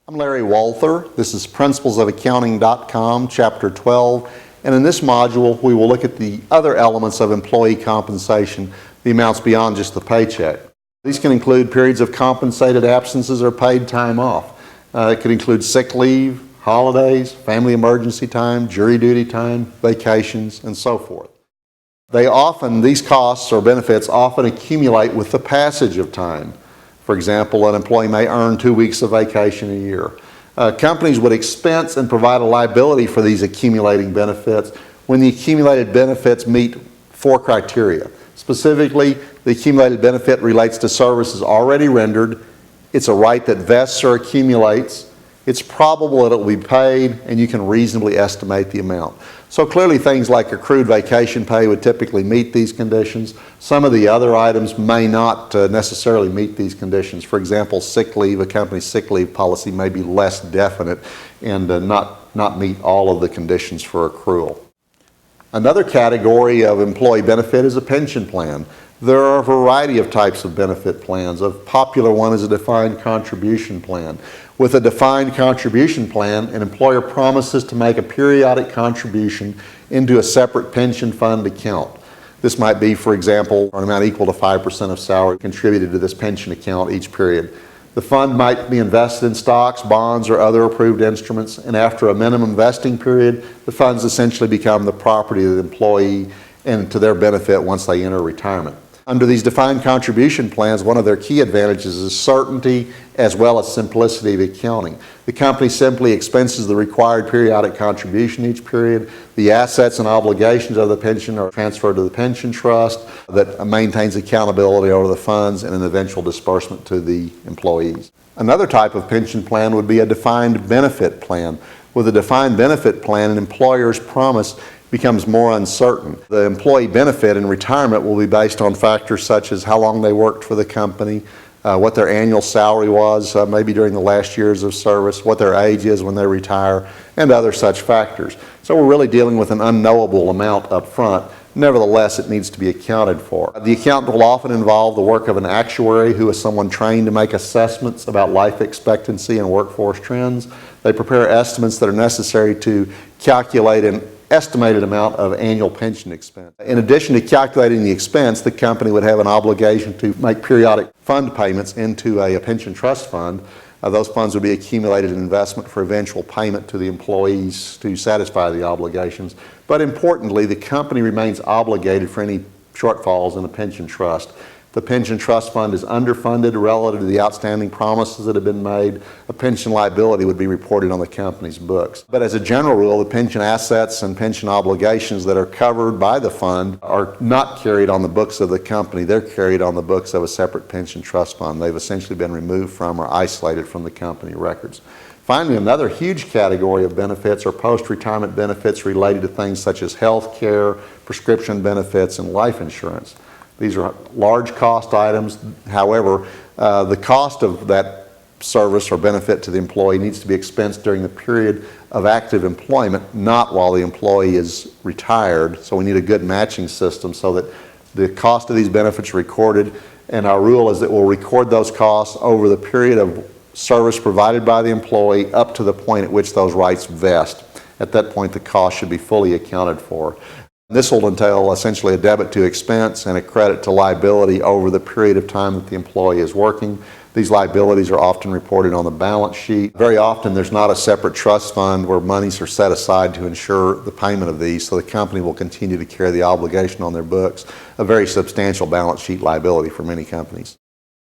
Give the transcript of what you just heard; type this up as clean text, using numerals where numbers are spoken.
I'm Larry Walther. This is principlesofaccounting.com, Chapter 12, and in this module we will look at the other elements of employee compensation, the amounts beyond just the paycheck. These can include periods of compensated absences or paid time off. It could include sick leave, holidays, family emergency time, jury duty time, vacations, and so forth. These costs or benefits often accumulate with the passage of time. For example, an employee may earn 2 weeks of vacation a year. Companies would expense and provide a liability for these accumulating benefits when the accumulated benefits meet 4 criteria. Specifically, the accumulated benefit relates to services already rendered, it's a right that vests or accumulates, it's probable that it will be paid, and you can reasonably estimate the amount. So clearly things like accrued vacation pay would typically meet these conditions. Some of the other items may not necessarily meet these conditions. For example, sick leave, a company's sick leave policy may be less definite and not meet all of the conditions for accrual. Another category of employee benefit is a pension plan. There are a variety of types of benefit plans. A popular one is a defined contribution plan. With a defined contribution plan, an employer promises to make a periodic contribution into a separate pension fund account. This might be, for example, an amount equal to 5% of salary contributed to this pension account each period. The fund might be invested in stocks, bonds, or other approved instruments, and after a minimum vesting period, the funds essentially become the property of the employee and to their benefit once they enter retirement. Under these defined contribution plans, one of their key advantages is certainty as well as simplicity of accounting. The company simply expenses the required periodic contribution each period. The assets and obligations of the pension are transferred to the pension trust that maintains accountability over the funds and an eventual disbursement to the employees. Another type of pension plan would be a defined benefit plan. With a defined benefit plan, an employer's promise becomes more uncertain. The employee benefit in retirement will be based on factors such as how long they worked for the company, what their annual salary was, maybe during the last years of service, what their age is when they retire, and other such factors. So we're really dealing with an unknowable amount up front. Nevertheless, it needs to be accounted for. The account will often involve the work of an actuary who is someone trained to make assessments about life expectancy and workforce trends. They prepare estimates that are necessary to calculate an estimated amount of annual pension expense. In addition to calculating the expense, the company would have an obligation to make periodic fund payments into a pension trust fund. Those funds would be accumulated in investment for eventual payment to the employees to satisfy the obligations. But importantly, the company remains obligated for any shortfalls in the pension trust. The pension trust fund is underfunded relative to the outstanding promises that have been made. A pension liability would be reported on the company's books. But as a general rule, the pension assets and pension obligations that are covered by the fund are not carried on the books of the company. They're carried on the books of a separate pension trust fund. They've essentially been removed from or isolated from the company records. Finally, another huge category of benefits are post-retirement benefits related to things such as health care, prescription benefits, and life insurance. These are large cost items. However, the cost of that service or benefit to the employee needs to be expensed during the period of active employment, not while the employee is retired. So we need a good matching system so that the cost of these benefits are recorded, and our rule is that we'll record those costs over the period of service provided by the employee up to the point at which those rights vest. At that point, the cost should be fully accounted for. This will entail essentially a debit to expense and a credit to liability over the period of time that the employee is working. These liabilities are often reported on the balance sheet. Very often there's not a separate trust fund where monies are set aside to ensure the payment of these, so the company will continue to carry the obligation on their books, a very substantial balance sheet liability for many companies.